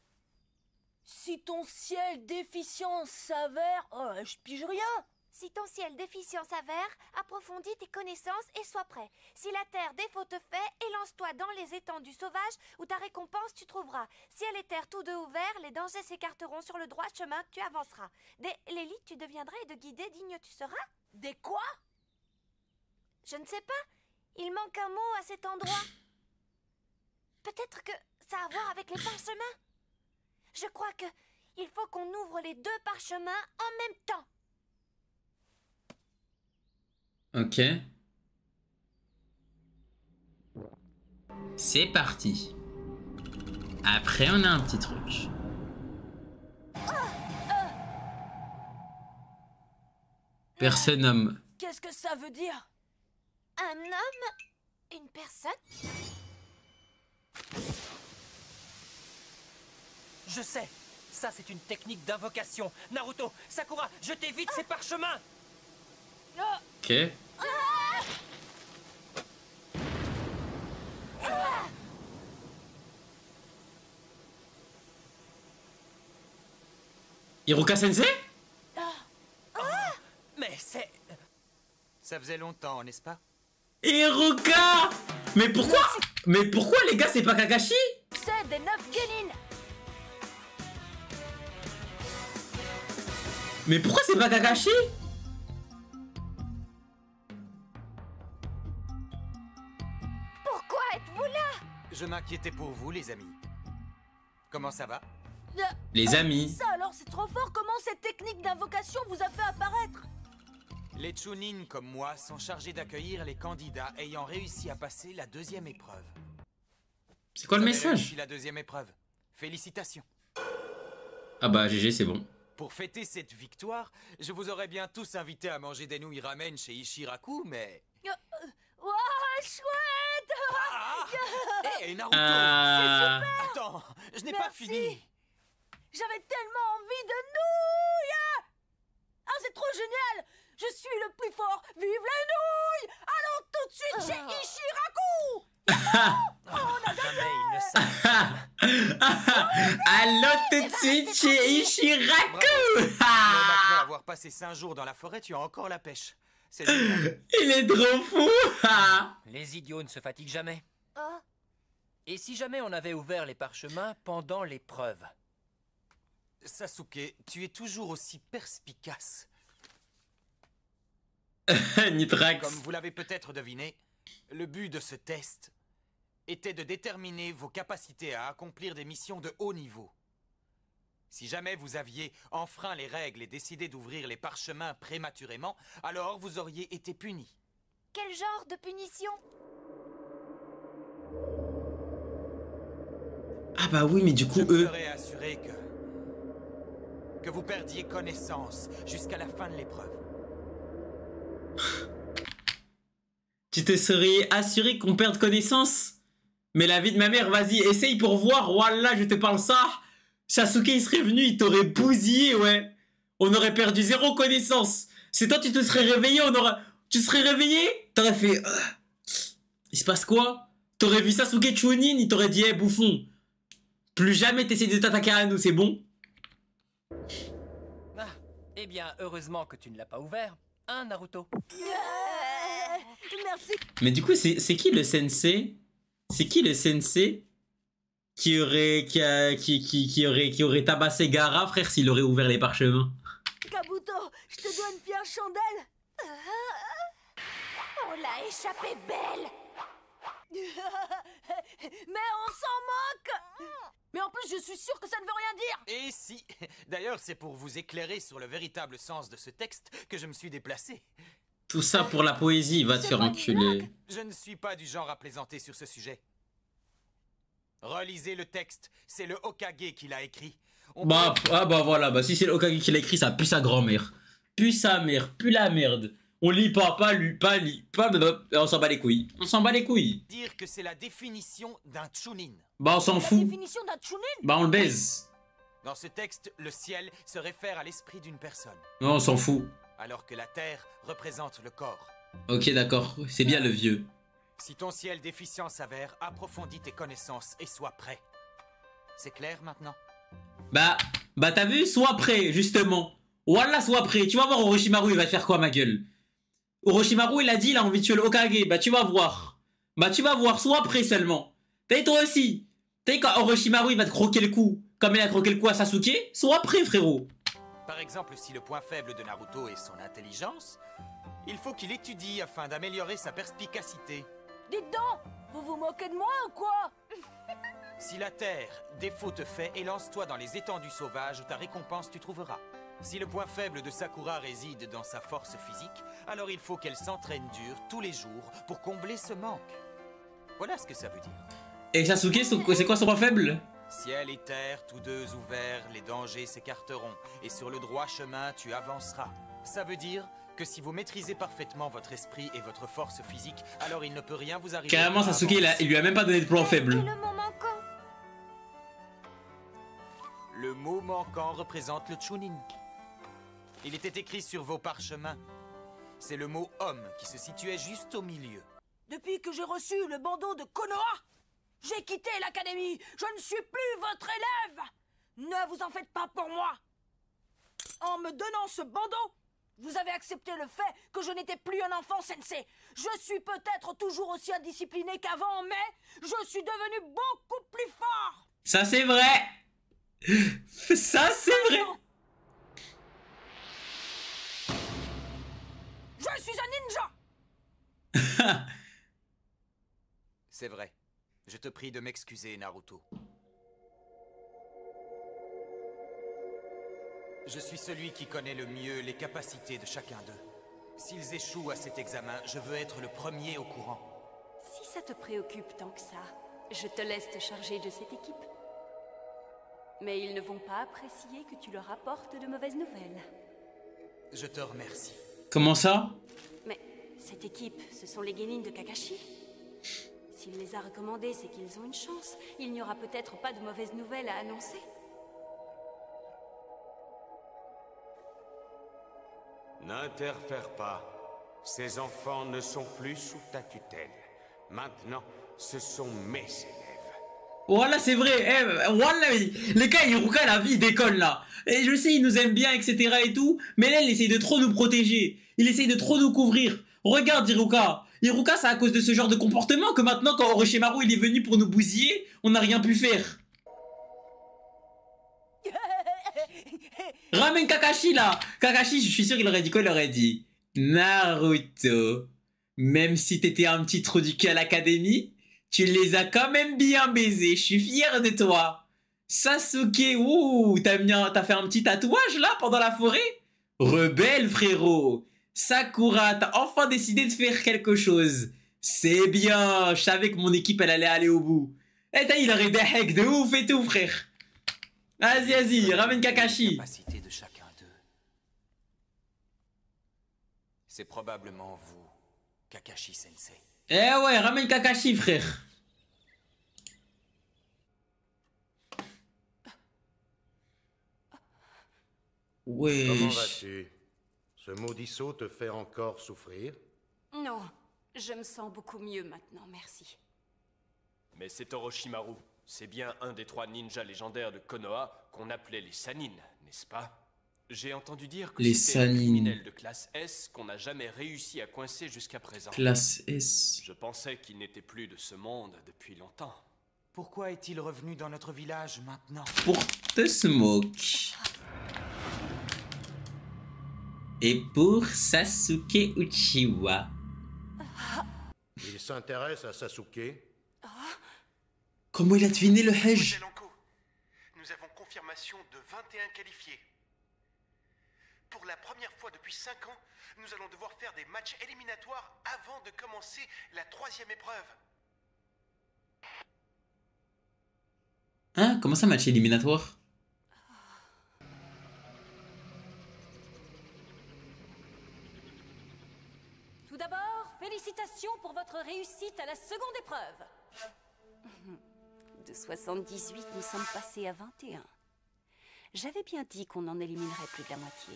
Si ton ciel déficient s'avère... Oh, je pige rien. Si ton ciel déficient s'avère, approfondis tes connaissances et sois prêt. Si la terre défaut te fait, élance-toi dans les étendues sauvages où ta récompense tu trouveras. Ciel et terre tous deux ouverts, les dangers s'écarteront sur le droit chemin que tu avanceras. Dès l'élite tu deviendras et de guider digne tu seras. Des quoi? Je ne sais pas. Il manque un mot à cet endroit. Peut-être que ça a à voir avec les parchemins. Je crois que il faut qu'on ouvre les deux parchemins en même temps. Ok. C'est parti. Après, on a un petit truc. Personne homme. Qu'est-ce que ça veut dire? Un homme? Une personne? Je sais. Ça, c'est une technique d'invocation. Naruto, Sakura, jetez vite ces parchemins. Ok. Hiruka Sensei? Mais c'est... Ça faisait longtemps, n'est-ce pas? Hiruka! Mais pourquoi les gars, c'est pas Kakashi? C'est des 9 Genin. Mais pourquoi c'est pas Kakashi? Pourquoi êtes-vous là? Je m'inquiétais pour vous, les amis. Comment ça va? Les amis. Ça alors, c'est trop fort. Comment cette technique d'invocation vous a fait apparaître? Les Chunin, comme moi, sont chargés d'accueillir les candidats ayant réussi à passer la deuxième épreuve. C'est quoi le Vous avez message? réussi la deuxième épreuve. Félicitations. Ah bah GG, c'est bon. Pour fêter cette victoire, je vous aurais bien tous invités à manger des nouilles ramen chez Ishiraku, mais... Wow, chouette. Hé, Naruto, c'est super. Attends, je n'ai pas fini. J'avais tellement envie de nouilles. Ah, c'est trop génial. Je suis le plus fort. Vive les nouilles. Allons tout de suite chez Ishiraku. On a gagné. Allons tout de suite chez Ishiraku. Même après avoir passé 5 jours dans la forêt, tu as encore la pêche. C'est génial. Il est trop fou. Les idiots ne se fatiguent jamais. Oh. Et si jamais on avait ouvert les parchemins pendant l'épreuve? Sasuke, tu es toujours aussi perspicace. Nitrax. Comme vous l'avez peut-être deviné, le but de ce test était de déterminer vos capacités à accomplir des missions de haut niveau. Si jamais vous aviez enfreint les règles et décidé d'ouvrir les parchemins prématurément, alors vous auriez été puni. Quel genre de punition? Ah bah oui, mais du coup, Je serais assuré que vous perdiez connaissance jusqu'à la fin de l'épreuve. Tu te serais assuré qu'on perde connaissance? Mais la vie de ma mère, vas-y, essaye pour voir. Wallah, je te parle ça. Sasuke, il serait venu, il t'aurait bousillé, ouais. On aurait perdu 0 connaissance. C'est toi, tu te serais réveillé, tu serais réveillé, t'aurais fait... Il se passe quoi? T'aurais vu Sasuke Chunin, il t'aurait dit, bouffon, plus jamais t'essayes de t'attaquer à nous, c'est bon? Ah, eh bien, heureusement que tu ne l'as pas ouvert, hein, Naruto? Merci. Mais du coup, c'est qui le sensei? C'est qui le sensei qui aurait tabassé Gaara, frère, s'il aurait ouvert les parchemins? Kabuto, je te dois une fière chandelle. On l'a échappé belle. Mais on s'en moque. Mais en plus, je suis sûr que ça ne veut rien dire. Et si. D'ailleurs, c'est pour vous éclairer sur le véritable sens de ce texte que je me suis déplacé. Tout ça pour la poésie, va te faire enculer. Je ne suis pas du genre à plaisanter sur ce sujet. Relisez le texte, c'est le Hokage qui l'a écrit. Bah voilà, bah si c'est le Hokage qui l'a écrit, ça pue sa grand-mère. Pue sa mère, pue la merde. On lit pas lu, pas lit, pas... On s'en bat les couilles. On s'en bat les couilles. Dire que c'est la définition d'un Chunin. Bah on s'en fout. La définition d'un Chunin? Bah on le baise. Dans ce texte, le ciel se réfère à l'esprit d'une personne. Non, on s'en fout. Alors que la terre représente le corps. Ok, d'accord. C'est bien le vieux. Si ton ciel déficient s'avère, approfondis tes connaissances et sois prêt. C'est clair maintenant? Bah t'as vu? Sois prêt, justement. Wallah, sois prêt. Tu vas voir Orochimaru, il va faire quoi, ma gueule? Orochimaru, il a dit, il a envie de tuer le Hokage. Bah tu vas voir. Bah tu vas voir, sois prêt seulement. T'as dit toi aussi. T'as dit quand Orochimaru, il va te croquer le cou, comme il a croqué le cou à Sasuke, sois prêt, frérot. Par exemple, si le point faible de Naruto est son intelligence, il faut qu'il étudie afin d'améliorer sa perspicacité. Dites donc, vous vous moquez de moi ou quoi? Si la terre défaut te fait, élance-toi dans les étendues sauvages où ta récompense tu trouveras. Si le point faible de Sakura réside dans sa force physique, alors il faut qu'elle s'entraîne dur tous les jours pour combler ce manque. Voilà ce que ça veut dire. Et Sasuke, c'est quoi son point faible? Ciel et terre, tous deux ouverts, les dangers s'écarteront, et sur le droit chemin tu avanceras. Ça veut dire que si vous maîtrisez parfaitement votre esprit et votre force physique, alors il ne peut rien vous arriver. Carrément, Sasuke, il lui a même pas donné de plan faible. Et le mot manquant? Le mot manquant représente le Chunin. Il était écrit sur vos parchemins. C'est le mot homme qui se situait juste au milieu. Depuis que j'ai reçu le bandeau de Konoha, j'ai quitté l'académie. Je ne suis plus votre élève. Ne vous en faites pas pour moi. En me donnant ce bandeau, vous avez accepté le fait que je n'étais plus un enfant sensei. Je suis peut-être toujours aussi indiscipliné qu'avant, mais je suis devenu beaucoup plus fort. Ça c'est vrai. Ça c'est vrai. Je suis un ninja. C'est vrai. Je te prie de m'excuser, Naruto. Je suis celui qui connaît le mieux les capacités de chacun d'eux. S'ils échouent à cet examen, je veux être le premier au courant. Si ça te préoccupe tant que ça, je te laisse te charger de cette équipe. Mais ils ne vont pas apprécier que tu leur apportes de mauvaises nouvelles. Je te remercie. Comment ça? Mais cette équipe, ce sont les Genin de Kakashi. S'il les a recommandés, c'est qu'ils ont une chance. Il n'y aura peut-être pas de mauvaises nouvelles à annoncer. N'interfère pas. Ces enfants ne sont plus sous ta tutelle. Maintenant, ce sont mes élèves. Voilà, c'est vrai. Voilà, les gars, Hiruka, la vie décolle là. Et je sais, il nous aime bien, etc. et tout. Mais là, il essaye de trop nous protéger. Il essaye de trop nous couvrir. Regarde, Hiruka. Hiruka, c'est à cause de ce genre de comportement que maintenant, quand Orochimaru il est venu pour nous bousiller, on n'a rien pu faire. Ramène Kakashi là. Kakashi, je suis sûr qu'il aurait dit quoi? Il aurait dit Naruto, même si t'étais un petit trou du cul à l'académie, tu les as quand même bien baisés. Je suis fier de toi. Sasuke, ouh, t'as fait un petit tatouage là pendant la forêt? Rebelle, frérot. Sakura, t'as enfin décidé de faire quelque chose. C'est bien. Je savais que mon équipe elle allait aller au bout. Eh, il aurait des hacks de ouf et tout, frère. Vas-y, vas-y, ramène Kakashi. Capacité de chacun d'eux. C'est probablement vous, Kakashi Sensei. Eh ouais, ramène Kakashi, frère. Ouais. Comment vas-tu? Ce maudit saut te fait encore souffrir? Non, je me sens beaucoup mieux maintenant, merci. Mais c'est Orochimaru. C'est bien un des 3 ninjas légendaires de Konoha qu'on appelait les Sannin, n'est-ce pas? J'ai entendu dire que c'était un criminel de classe S qu'on n'a jamais réussi à coincer jusqu'à présent. Classe S. Je pensais qu'il n'était plus de ce monde depuis longtemps. Pourquoi est-il revenu dans notre village maintenant? Pour te smoke. Et pour Sasuke Uchiwa. Il s'intéresse à Sasuke. Comment il a deviné le Hej? Nous avons confirmation de 21 qualifiés. Pour la première fois depuis 5 ans, nous allons devoir faire des matchs éliminatoires avant de commencer la 3e épreuve. Hein? Comment ça, match éliminatoire? Félicitations pour votre réussite à la seconde épreuve. De 78, nous sommes passés à 21. J'avais bien dit qu'on en éliminerait plus de la moitié.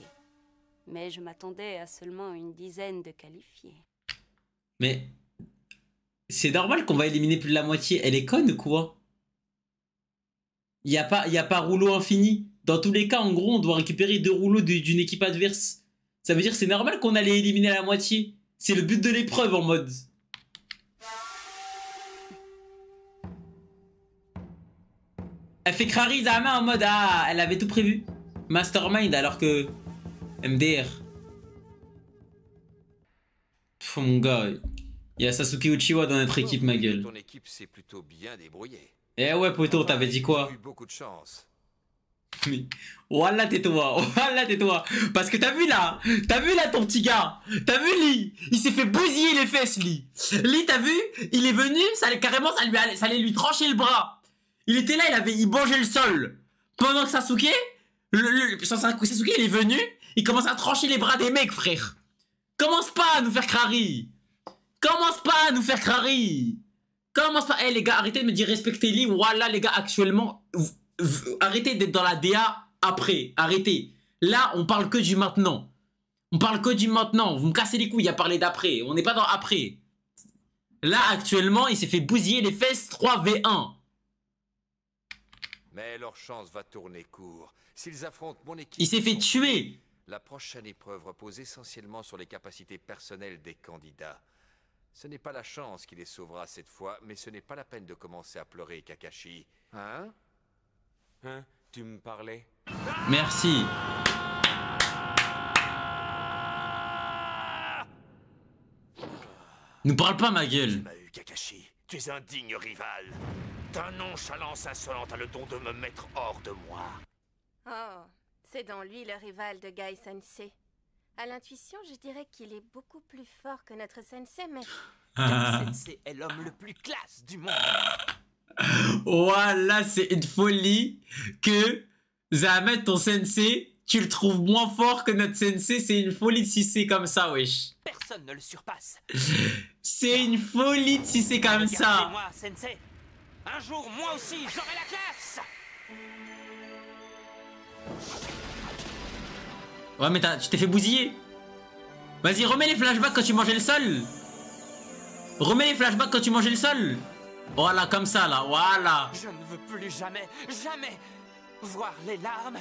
Mais je m'attendais à seulement une dizaine de qualifiés. Mais c'est normal qu'on va éliminer plus de la moitié. Elle est conne ou quoi? Il y a pas rouleau infini. Dans tous les cas, en gros, on doit récupérer 2 rouleaux d'une équipe adverse. Ça veut dire que c'est normal qu'on allait éliminer la moitié. C'est le but de l'épreuve en mode. Elle fait crari Zama en mode ah, elle avait tout prévu. Mastermind alors que MDR. Pff, mon gars, il y a Sasuke Uchiwa dans notre équipe, ma gueule. Ton équipe s'est plutôt bien débrouillée. Eh ouais, poto, t'avais dit quoi? Eu beaucoup de chance. Mais voilà, tais-toi, voilà, tais-toi. Parce que t'as vu là ton petit gars. T'as vu Lee? Il s'est fait bousiller les fesses, Lee. Lee, t'as vu? Il est venu, ça allait lui trancher le bras. Il était là, il mangeait le sol. Pendant que Sasuke, Sasuke, il est venu, il commence à trancher les bras des mecs, frère. Commence pas à nous faire crari. Commence pas à nous faire crari. Commence pas. Eh les gars, arrêtez de me dire respectez Lee. Voilà les gars, actuellement, arrêtez d'être dans la DA après. Arrêtez. Là, on parle que du maintenant. On parle que du maintenant. Vous me cassez les couilles à parler d'après. On n'est pas dans après. Là, actuellement, il s'est fait bousiller les fesses 3v1. Mais leur chance va tourner court. S'ils affrontent mon équipe... Il s'est fait tuer. La prochaine épreuve repose essentiellement sur les capacités personnelles des candidats. Ce n'est pas la chance qui les sauvera cette fois, mais ce n'est pas la peine de commencer à pleurer, Kakashi. Hein? Hein? Tu me parlais? Merci. Nous parle pas, ma gueule. Tu m'as eu, Kakashi. Tu es un digne rival. Ta nonchalance insolente a le don de me mettre hors de moi. Oh, c'est donc lui le rival de Gai Sensei. À l'intuition, je dirais qu'il est beaucoup plus fort que notre sensei, mais... Gai Sensei est l'homme le plus classe du monde. Voilà, c'est une folie que Zamet, ton sensei, tu le trouves moins fort que notre sensei. C'est une folie si c'est comme ça, wesh. Personne ne le surpasse. C'est une folie si c'est comme ça. Regardez-moi, sensei. Un jour, moi aussi, j'aurai la classe. Ouais, mais tu t'es fait bousiller. Vas-y, remets les flashbacks quand tu mangeais le sol. Remets les flashbacks quand tu mangeais le sol. Voilà, comme ça, là, voilà. Je ne veux plus jamais voir les larmes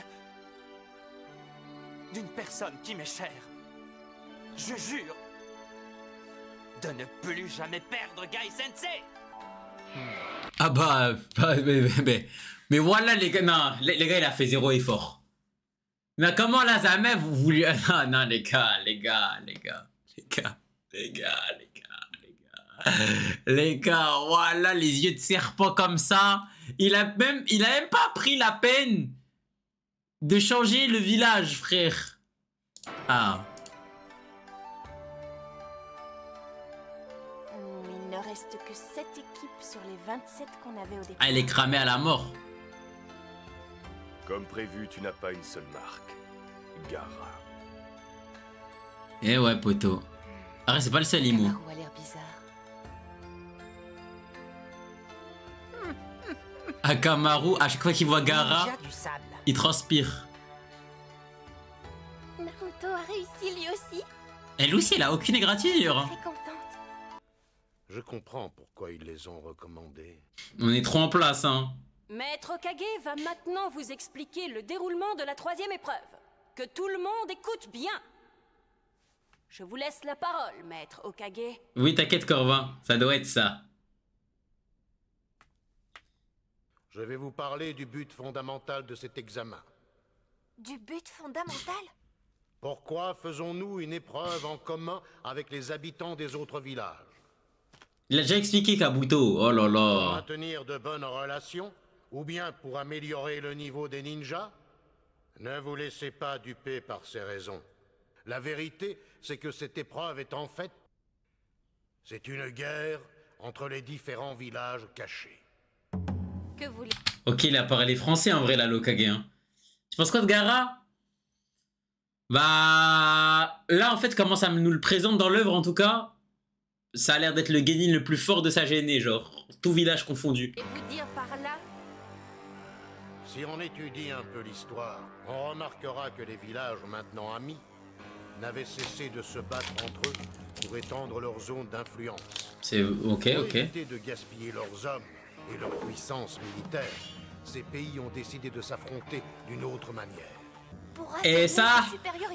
d'une personne qui m'est chère. Je jure de ne plus jamais perdre Gai Sensei. Ah bah, mais voilà les gars, non, les gars il a fait 0 effort. Mais comment là jamais vous voulez... Non les gars, voilà les yeux de serpent comme ça. Il a même pas pris la peine de changer le village, frère. Ah. Il ne reste que 7 équipes sur les 27 qu'on avait au départ. Ah, elle est cramée à la mort. Comme prévu, tu n'as pas une seule marque. Gaara. Eh ouais, poto. Ah, c'est pas le seul, Imo. Kamaru a l'air bizarre. Akamaru, à chaque fois qu'il voit Gaara, il transpire. Naruto a réussi lui aussi. Elle aussi, elle a aucune égratignure. Très contente. Je comprends pourquoi ils les ont recommandés. On est trop en place, hein. Maître Okage va maintenant vous expliquer le déroulement de la 3e épreuve. Que tout le monde écoute bien. Je vous laisse la parole, Maître Okage. Oui, t'inquiète, Corvin, ça doit être ça. Je vais vous parler du but fondamental de cet examen. Du but fondamental? Pourquoi faisons-nous une épreuve en commun avec les habitants des autres villages? Il a déjà expliqué, Kabuto. Oh là Pour là. maintenir de bonnes relations, ou bien pour améliorer le niveau des ninjas? Ne vous laissez pas duper par ces raisons. La vérité, c'est que cette épreuve est en fait... c'est une guerre entre les différents villages cachés. Que voulez... Ok, il a parlé français en vrai, là, l'Okage. Hein. Tu penses quoi de Gaara? Bah... Là, en fait, comment ça nous le présente dans l'œuvre, en tout cas, ça a l'air d'être le genin le plus fort de sa génée, genre. Tout village confondu. Et vous dire par là? Si on étudie un peu l'histoire, on remarquera que les villages maintenant amis n'avaient cessé de se battre entre eux pour étendre leur zone d'influence. C'est ok, pour ok. éviter de gaspiller leurs hommes et leur puissance militaire, ces pays ont décidé de s'affronter d'une autre manière. Et ça,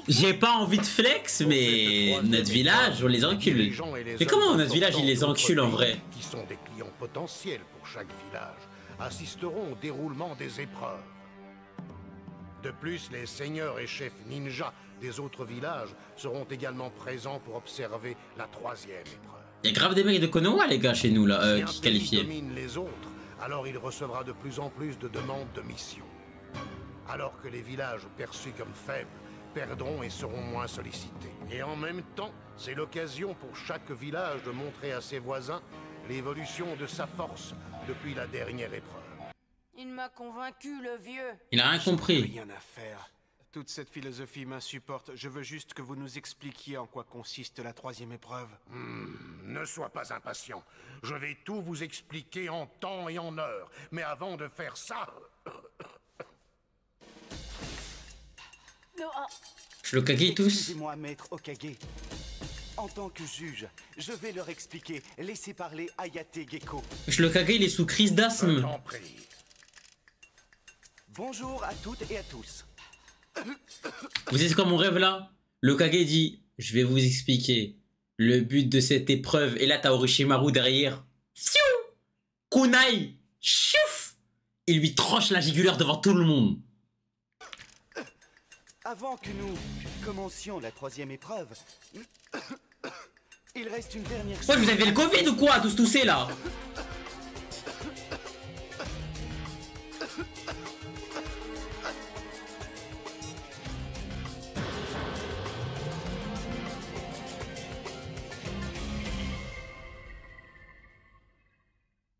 j'ai pas envie de flex, mais notre village, on les encule. Mais comment notre village, il les encule en vrai? Qui sont des clients potentiels pour chaque village, assisteront au déroulement des épreuves. De plus, les seigneurs et chefs ninja des autres villages seront également présents pour observer la troisième épreuve. Il y a grave des mecs de Konoha, les gars, chez nous, là, Si un qui pays qualifiés. domine les autres, alors il recevra de plus en plus de demandes de mission. Alors que les villages perçus comme faibles perdront et seront moins sollicités. Et en même temps, c'est l'occasion pour chaque village de montrer à ses voisins l'évolution de sa force depuis la dernière épreuve. Il m'a convaincu, le vieux. Il a rien compris. Rien à faire. Toute cette philosophie m'insupporte. Je veux juste que vous nous expliquiez en quoi consiste la troisième épreuve. Ne sois pas impatient. Je vais tout vous expliquer en temps et en heure. Mais avant de faire ça... Je le caguais tous. Excusez-moi, maître Hokage. En tant que juge, je vais leur expliquer. Laissez parler Hayate Gecko. Je le caguais, il est sous crise d'asthme. Bonjour à toutes et à tous. Vous savez quoi mon rêve là? Le Kage dit, je vais vous expliquer le but de cette épreuve. Et là t'as Orochimaru derrière. Fiou, kunai, chouf. Il lui tranche la jugulaire devant tout le monde. Avant que nous commencions la troisième épreuve, il reste une dernière chose. Ouais, vous avez le Covid ou quoi, tous toussés là?